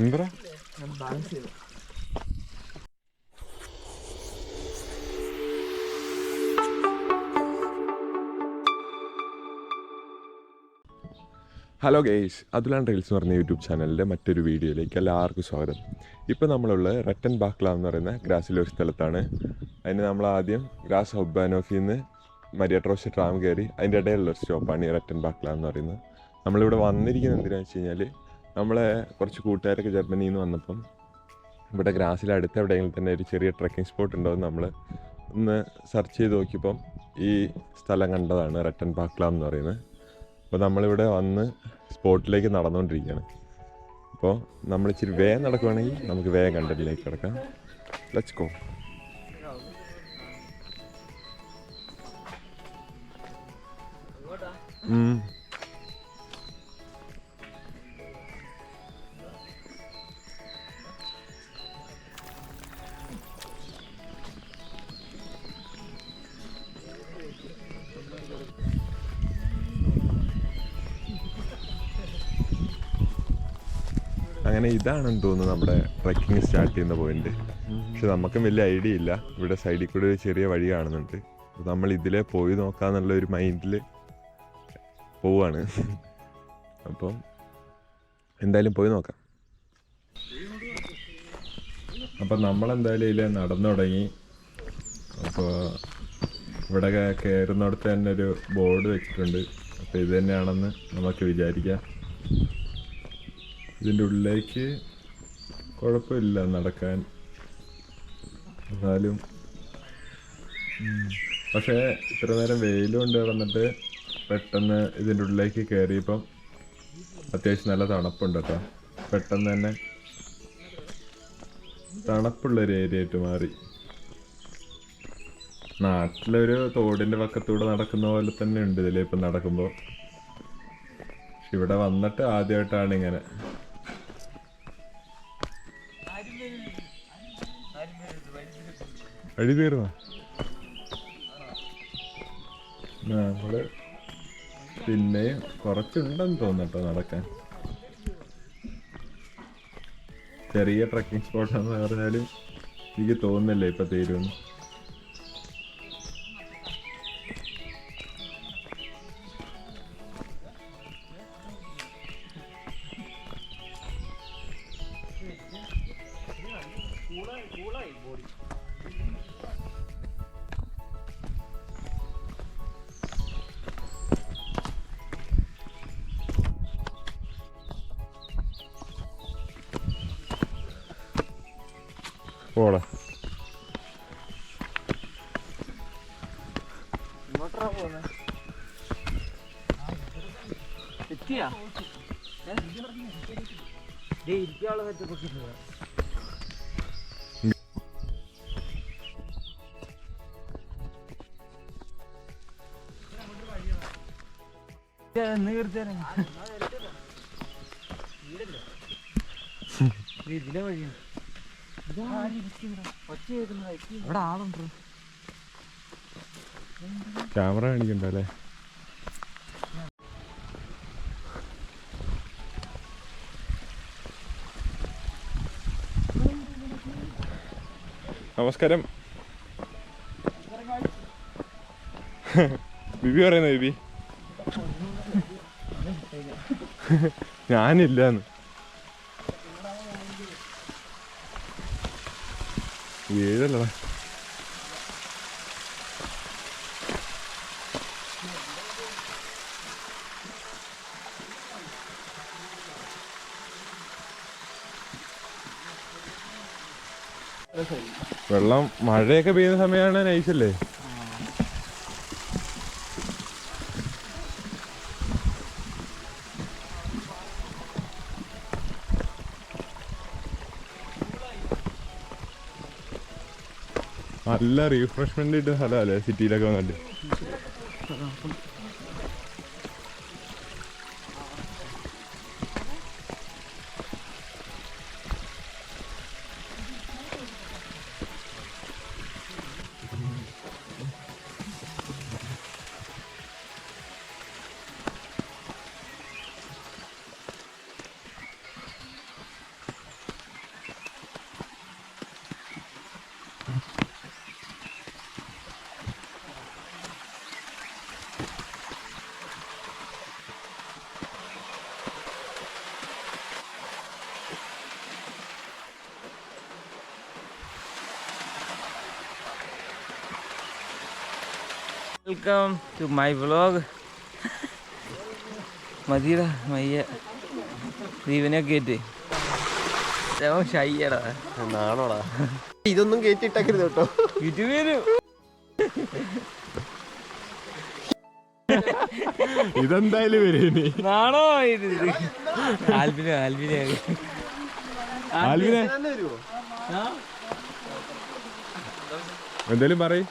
എന്താ hello guys, അതുലാൻ reels എന്ന് പറഞ്ഞ യൂട്യൂബ് ചാനലിൻ്റെ മറ്റൊരു വീഡിയോയിലേക്ക് എല്ലാവർക്കും സ്വാഗതം. ഇപ്പോൾ നമ്മളുള്ളത് റട്ടൻ ബാക്ല എന്ന് പറയുന്ന ഗ്രാസിലെ ഒരു സ്ഥലത്താണ്. അതിന് നമ്മൾ ആദ്യം ഗ്രാസ് ഹൊബാനോഫിൽ നിന്ന് മരിയട്രോഷ ട്രാം കയറി അതിൻ്റെ ഇടയിലുള്ളൊരു സ്റ്റോപ്പാണ് ഈ റട്ടൻ ബാക്ല എന്ന് പറയുന്നത്. നമ്മളിവിടെ വന്നിരിക്കുന്നത് എന്തിനാണെന്ന് വെച്ച് കഴിഞ്ഞാൽ നമ്മളെ കുറച്ച് കൂട്ടുകാരൊക്കെ ജർമ്മനിയിൽ നിന്ന് വന്നപ്പം ഇവിടെ ഗ്രാസിൽ അടുത്ത് എവിടെയെങ്കിലും തന്നെ ഒരു ചെറിയ ട്രക്കിംഗ് സ്പോട്ട് ഉണ്ടോ എന്ന് നമ്മൾ ഒന്ന് സെർച്ച് ചെയ്ത് നോക്കിയപ്പം ഈ സ്ഥലം കണ്ടതാണ് റട്ടൻ ബാക്ല എന്ന് പറയുന്നത്. അപ്പോൾ നമ്മളിവിടെ വന്ന് സ്പോട്ടിലേക്ക് നടന്നുകൊണ്ടിരിക്കുകയാണ്. അപ്പോൾ നമ്മൾ ഇച്ചിരി വേഗം നടക്കുവാണെങ്കിൽ നമുക്ക് വേഗം കണ്ടന്റിലേക്ക് കിടക്കാം. Let's go. അങ്ങനെ ഇതാണെന്ന് തോന്നുന്നു നമ്മുടെ ട്രക്കിങ് സ്റ്റാർട്ട് ചെയ്യുന്ന പോയിന്റ്. പക്ഷെ നമുക്കും വലിയ ഐഡിയ ഇല്ല. ഇവിടെ സൈഡിൽ കൂടെ ഒരു ചെറിയ വഴി കാണുന്നുണ്ട്. നമ്മൾ ഇതിലേ പോയി നോക്കാന്നുള്ള ഒരു മൈൻഡിൽ പോവാണ്. അപ്പം എന്തായാലും പോയി നോക്കാം. അപ്പം നമ്മളെന്തായാലും ഇതിൽ നടന്നു തുടങ്ങി. അപ്പോൾ ഇവിടെ കയറുന്നിടത്ത് തന്നെ ഒരു ബോർഡ് വെച്ചിട്ടുണ്ട്. അപ്പോൾ ഇത് തന്നെയാണെന്ന് നമുക്ക് വിചാരിക്കാം. ഇതിൻ്റെ ഉള്ളിലേക്ക് കുഴപ്പമില്ല നടക്കാൻ, എന്നാലും പക്ഷേ ഇത്ര നേരം വെയിൽ കൊണ്ട് കിടന്നിട്ട് പെട്ടെന്ന് ഇതിൻ്റെ ഉള്ളിലേക്ക് കയറിയപ്പം അത്യാവശ്യം നല്ല തണുപ്പുണ്ട് കേട്ടോ. പെട്ടെന്ന് തന്നെ തണുപ്പുള്ളൊരു ഏരിയ ആയിട്ട് മാറി. നാട്ടിലൊരു തോടിൻ്റെ പക്കത്തൂടെ നടക്കുന്ന പോലെ തന്നെ ഉണ്ട് ഇതിലിപ്പം നടക്കുമ്പോൾ. പക്ഷെ ഇവിടെ വന്നിട്ട് ആദ്യമായിട്ടാണ് ഇങ്ങനെ. അടി തീർന്ന നമ്മള് പിന്നെ കുറച്ചുണ്ടെന്ന് തോന്നട്ടോ നടക്കാൻ. ചെറിയ ട്രക്കിംഗ് സ്പോട്ടാന്ന് പറഞ്ഞാലും എനിക്ക് തോന്നുന്നില്ല ഇപ്പൊ തീരുമെന്ന്. പോടാ ഇതിലെ വഴിയാണ്. ഇവിടെ ആളുണ്ടോ? ക്യാമറ കാണിക്കണ്ടല്ലേ? നമസ്കാരം. ബിബി പറയുന്ന ബിബി ഞാനില്ലാന്ന്. വീഴല്ലടാ. വെള്ളം മഴയൊക്കെ പെയ്യുന്ന സമയമാണ് നൈസല്ലേ? നല്ല റീഫ്രഷ്മെന്റ് കിട്ടുന്ന സ്ഥലമല്ലേ സിറ്റിയിലൊക്കെ വന്നിട്ട്. Welcome to my vlog. മതിയടാ മയ്യ ദീപനൊക്കെ ആയിട്ട് ഷയ്യടാ നാണോടാ ഇതൊന്നും കേട്ടിട്ടേക്കരുത് കേട്ടോ. ഇതെന്തായാലും വരും. നാണോ ഇത് ആൽബിനെ ആൽബിനെ ആൽവിനെ എന്തേലും പറയ്.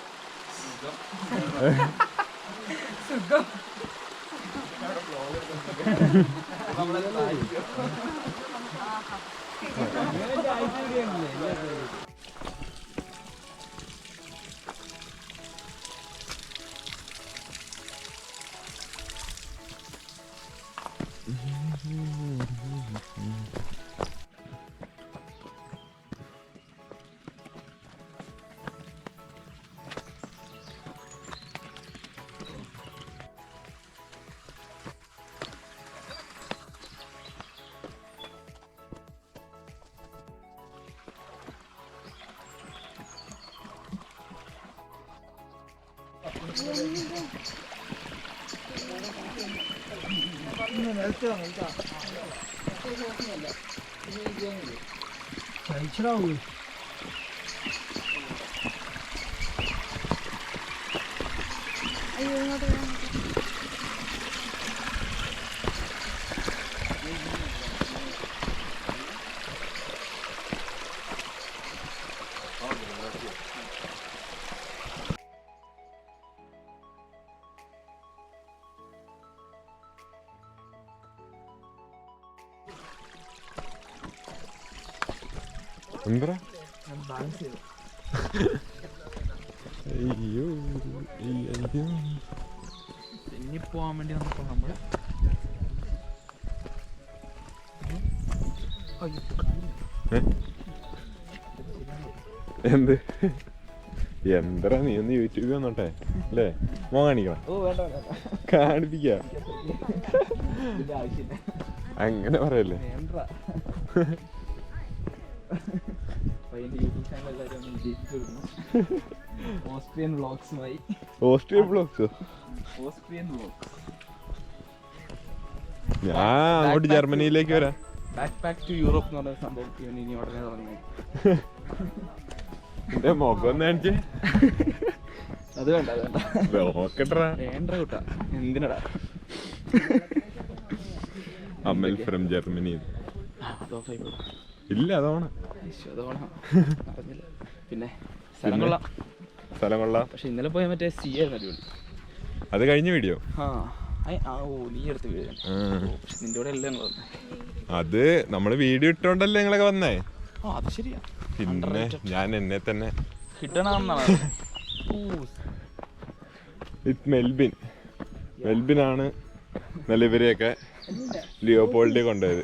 എന്താ അയ്യോ അയ്യോ ഇനി പോവാൻ വേണ്ടി വന്നപ്പോ നമ്മള് എന്ത് എന്തരാ നീ ഒന്ന് യൂട്യൂബിൽ വന്നോട്ടെ അല്ലേ? മോ കാണിക്കണം, കാണിപ്പിക്ക. അങ്ങനെ പറയല്ലേ. ഓസ്ട്രിയൻ വ്ളോഗ്സുമായി. ഓസ്ട്രിയൻ വ്ളോഗ്സോ? Austrian vlogs. ഞാൻ അങ്ങോട്ട് ജർമ്മനിയിലേക്ക് വരാം. ബാക്ക് പാക്ക് ടു യൂറോപ്പ് എന്ന് പറഞ്ഞ സംഭവം ഇനി ഉടനെ തുടങ്ങി. എന്റെ മുഖം ഒന്ന് കാണിച്ചേ. അത് വേണ്ട അത് വേണ്ട നോക്കട്ടാ. വേണ്ട കൂട്ടാ, എന്തിനടാ? അമൽ ഫ്രം ജർമ്മനി. ഇല്ല അതോണം. പിന്നെ സ്ഥലം കൊള്ളാം, സ്ഥലം കൊള്ളാം. പക്ഷെ ഇന്നലെ പോയ മറ്റേ സി ആയിരുന്നു അടിപൊളി. അത് കഴിഞ്ഞ വീഡിയോ. ഓ നീ എടുത്ത വീഡിയോ. പക്ഷെ നിന്റെ കൂടെ എല്ലാം അത് നമ്മള് വീഡിയോ ഇട്ടോണ്ടല്ലേ നിങ്ങളൊക്കെ വന്നേ. അത് ശരിയാ. പിന്നെ ഞാൻ എന്നെ തന്നെ കിട്ടണമെന്നാണ്. മെൽബിൻ മെൽബിനാണ് നല്ല ഇവരെയൊക്കെ ലിയോപോൾഡിൽ കൊണ്ടുപോയത്.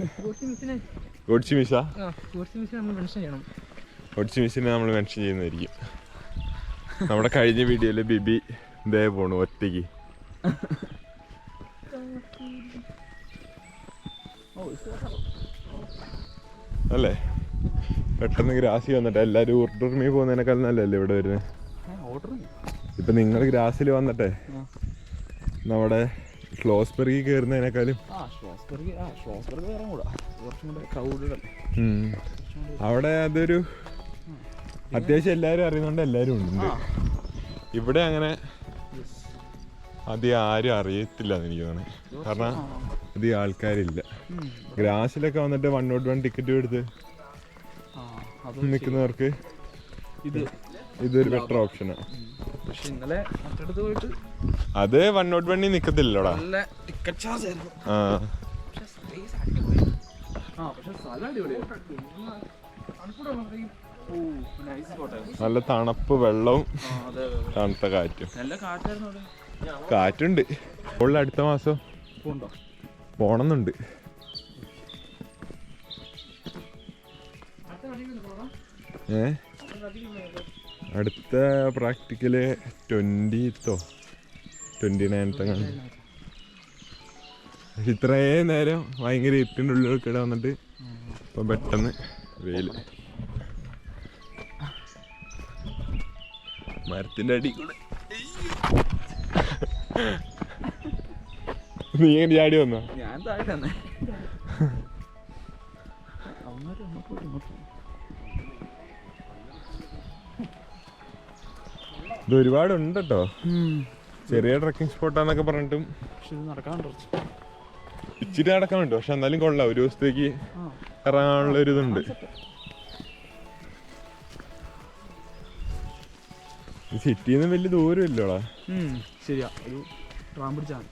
ഗോഡ്സിമിസിനെ നമ്മൾ മെൻഷൻ ചെയ്യുന്നതായിരിക്കും. നമ്മുടെ കഴിഞ്ഞ വീഡിയോയില് ബിബി ദേ പോണു ഒറ്റയ്ക്ക്. അല്ലേ? പെട്ടെന്ന് ഗ്രാസിൽ വന്നിട്ട് എല്ലാരും ഉറുമി പോകുന്നതിനേക്കാൾ നല്ലല്ലേ ഇവിടെ വരുന്നത്. ഇപ്പൊ നിങ്ങൾ ഗ്രാസിൽ വന്നിട്ടെ നമ്മുടെ ഷ്ലോസ്ബർഗിൽ കയറുന്നതിനേക്കാളും അവിടെ അതൊരു അത്യാവശ്യം എല്ലാവരും അറിയുന്നോണ്ട് എല്ലാവരും ഉണ്ട്. ഇവിടെ അങ്ങനെ അധികം ആരും അറിയത്തില്ല എന്ന് എനിക്ക് തോന്നുന്നു. കാരണം അധികം ആൾക്കാരില്ല. ഗ്രാസിലൊക്കെ വന്നിട്ട് 101 ടിക്കറ്റ് എടുത്ത് നിൽക്കുന്നവർക്ക് ഇതൊരു ബെറ്റർ ഓപ്ഷനാണ്. അത് 101 നിക്കത്തില്ലല്ലോടാ. നല്ല തണുപ്പ് വെള്ളവും തണുത്ത കാറ്റും. കാറ്റുണ്ട്. ഇപ്പോൾ അടുത്ത മാസം പോണമെന്നുണ്ട്. അടുത്ത പ്രാക്ടിക്കല് 29th ഇത്രയും നേരം ഭയങ്കര ഇരുട്ടിൻ്റെ ഉള്ളിലൊക്കെ വന്നിട്ട് ഇപ്പം പെട്ടെന്ന് വെയിൽ. മരത്തിൻ്റെ അടി കൂടെ നീ എങ്ങനെ ചാടി വന്നോ? ഞാൻ താഴെ തന്നെ. അവന്മാര് അങ്ങോട്ട് പോയി, ഇങ്ങോട്ട് പോയി. ഇത് ഒരുപാടുണ്ട് കേട്ടോ. ചെറിയ ട്രക്കിംഗ് സ്പോട്ടാന്നൊക്കെ പറഞ്ഞിട്ടും പക്ഷെ ഇത് നടക്കാണ്ട് കുറച്ച്. ഇച്ചിരി നടക്കാനുണ്ട്, പക്ഷെ എന്നാലും കൊള്ളാം. ഒരു ദിവസത്തേക്ക് ഇറങ്ങാനുള്ള ഒരു ഇതുണ്ട്. സിറ്റിന്ന് വലിയ ദൂരമില്ലോടാ. ശരിയാ, ഒരു ട്രാം പിടിച്ചാണ്.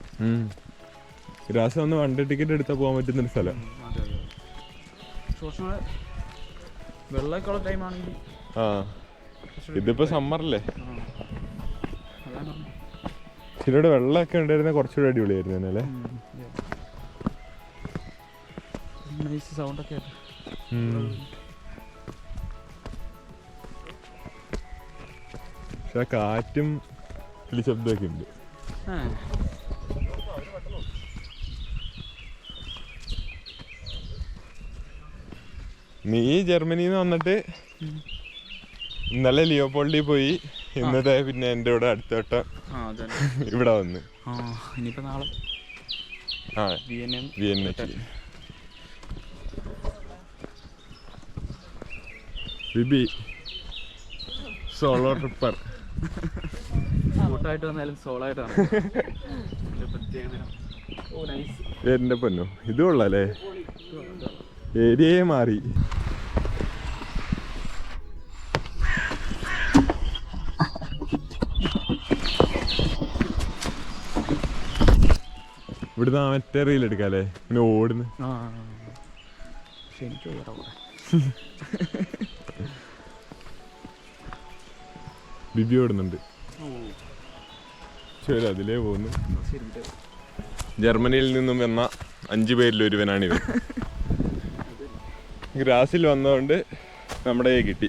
ഗ്രാസ് വന്ന് വണ്ടി ടിക്കറ്റ് എടുത്താൽ പോകാൻ പറ്റുന്നൊരു സ്ഥലം. അതെ അതെ. കുറച്ചുകൂടെ വെള്ളമൊക്കെയുള്ള ടൈമാണെങ്കിൽ. ആ, ഇതിപ്പോ സമ്മറല്ലേ, അതാണ്. ഇതിലൂടെ വെള്ളമൊക്കെ ഉണ്ടായിരുന്ന കുറച്ചുകൂടെ അടിപൊളിയായിരുന്നു അല്ലേ. നൈസ് സൗണ്ടൊക്കെ. പക്ഷെ കാറ്റും ശബ്ദമൊക്കെ ഉണ്ട്. നീ ജർമ്മനിന്ന് വന്നിട്ട് ഇന്നലെ ലിയോപോൾഡിൽ പോയി, ഇന്നത്തെ പിന്നെ എൻ്റെ ഇവിടെ അടുത്ത വട്ടം ഇവിടെ വന്ന്. ഇനിയിപ്പോ നാളെ വിയന്നയ്ക്ക്. ബിബി സോളോ ട്രിപ്പർ. കൂട്ടായിട്ട് വന്നാലും സോളോ ആയിട്ടാണ്. എന്റെ പൊന്നോ, ഇത് കൊള്ളാല്ലേ, ഏരിയയെ മാറി. ഇവിടുന്ന് മറ്റേ റീൽ എടുക്കാല്ലേ, പിന്നെ ഓടുന്നു. പക്ഷെ എനിക്ക് ബിബി ഓടുന്നുണ്ട്. ശരി, അതിലേ പോകുന്നു. ജർമ്മനിയിൽ നിന്നും വന്ന 5 പേരിൽ ഒരുവനാണിത്. ഗ്രാസിൽ വന്നതുകൊണ്ട് നമ്മുടെ കിട്ടി.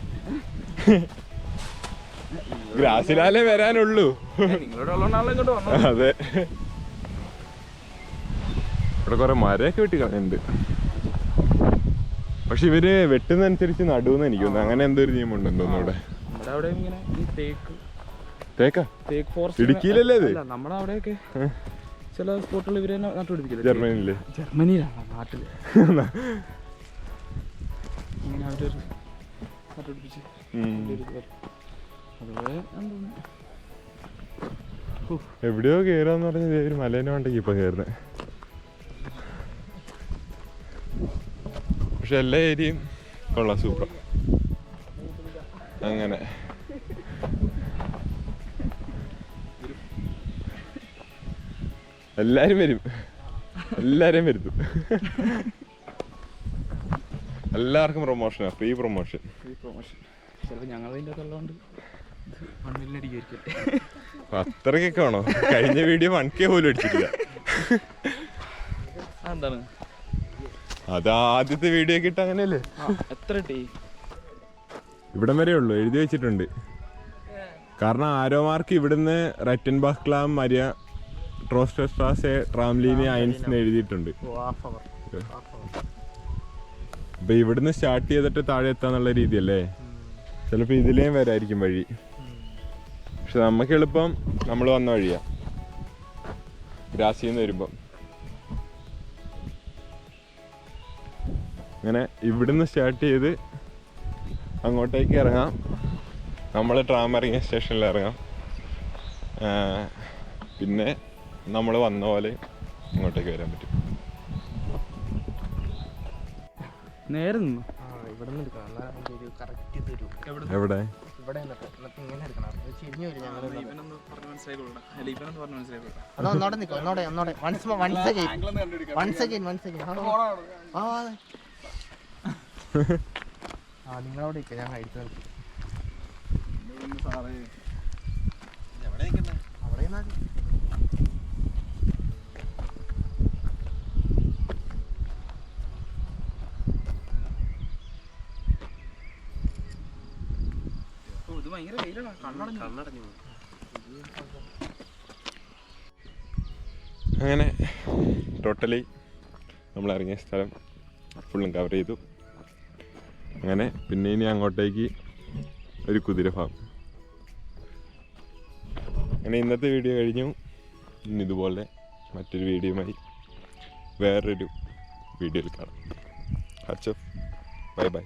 ഗ്രാസിലാലേ വരാനുള്ളൂ. അതെ, ഇവിടെ കുറെ മരമൊക്കെ വെട്ടി കളഞ്ഞിട്ടുണ്ട്. പക്ഷെ ഇവര് വെട്ടുന്നതനുസരിച്ച് നടുവെന്ന് എനിക്ക് തോന്നുന്നു. അങ്ങനെ എന്തോ ഒരു നിയമമുണ്ടെന്ന് തോന്നുന്നു ഇവിടെ. ഇടുക്കിയിലല്ലേ ഇത്? നമ്മുടെ അവിടെയൊക്കെ ചില സ്പോട്ടുകൾ ഇവര് നട്ടുപിടിപ്പിക്കില്ല. ജർമ്മനിയില്? ജർമ്മനിയിലാണ്, നാട്ടില്. ഇങ്ങനെ അവരൊരു നട്ടുപിടിപ്പിച്ച് അതുപോലെ എവിടെയോ കേറാന്ന് പറഞ്ഞ ഒരു മലേനെ വേണ്ടെങ്കിൽ ഇപ്പൊ കേറുന്നത്. പക്ഷെ എല്ലാ ഏരിയയും കൊള്ളാം, സൂപ്പർ. അങ്ങനെ എല്ലാരും വരും, എല്ലാരെയും വരുത്തും. എല്ലാവർക്കും പ്രൊമോഷനാ, ഫ്രീ പ്രൊമോഷൻ. ചിലപ്പോൾ ഞങ്ങളതിൻ്റെ അകത്തുള്ളതുകൊണ്ട് അത്രക്കൊക്കെ ആണോ? കഴിഞ്ഞ വീഡിയോ 1K പോലും അടിച്ചിട്ടില്ല. എന്താണ് അത് ആദ്യത്തെ വീഡിയോ ഒക്കെ ഇട്ട് അങ്ങനെയല്ലേ? എത്ര ടീ ഇവിടം വരെ ഉള്ളു, എഴുതി വെച്ചിട്ടുണ്ട്. കാരണം ആരോമാർക്ക് ഇവിടുന്ന് റെറ്റൻബാക്ക് ക്ലാം, മരിയ ട്രോസ്റ്റർസ്ട്രാസെ, ട്രാംലീനി, ഐൻസ് എഴുതിയിട്ടുണ്ട്. അപ്പൊ ഇവിടുന്ന് സ്റ്റാർട്ട് ചെയ്തിട്ട് താഴെ എത്താന്നുള്ള രീതിയല്ലേ. ചിലപ്പോ ഇതിലേയും വരായിരിക്കും വഴി. പക്ഷെ നമുക്ക് എളുപ്പം നമ്മൾ വന്ന വഴിയാ, ഗ്രാസിന്ന് വരുമ്പം. അങ്ങനെ ഇവിടുന്ന് സ്റ്റാർട്ട് ചെയ്ത് അങ്ങോട്ടേക്ക് ഇറങ്ങാം. നമ്മൾ ട്രാം ഇറങ്ങിയ സ്റ്റേഷനിൽ ഇറങ്ങാം. പിന്നെ നമ്മൾ വന്ന പോലെ ഇങ്ങോട്ടേക്ക് വരാൻ പറ്റും. നേരെ നിന്നു എവിടെ? നിങ്ങളവിടെ ഞാൻ കഴിച്ചു. അങ്ങനെ ടോട്ടലി നമ്മൾ ഇറങ്ങിയ സ്ഥലം ഫുള്ളും കവർ ചെയ്തു. അങ്ങനെ പിന്നെ ഇനി അങ്ങോട്ടേക്ക് ഒരു കുതിര ഫാം. അങ്ങനെ ഇന്നത്തെ വീഡിയോ കഴിഞ്ഞു. ഇനി ഇതുപോലെ മറ്റൊരു വീഡിയോയുമായി വേറൊരു വീഡിയോയിൽ കാണാം. ഹച്ചഫ്, ബൈ ബൈ.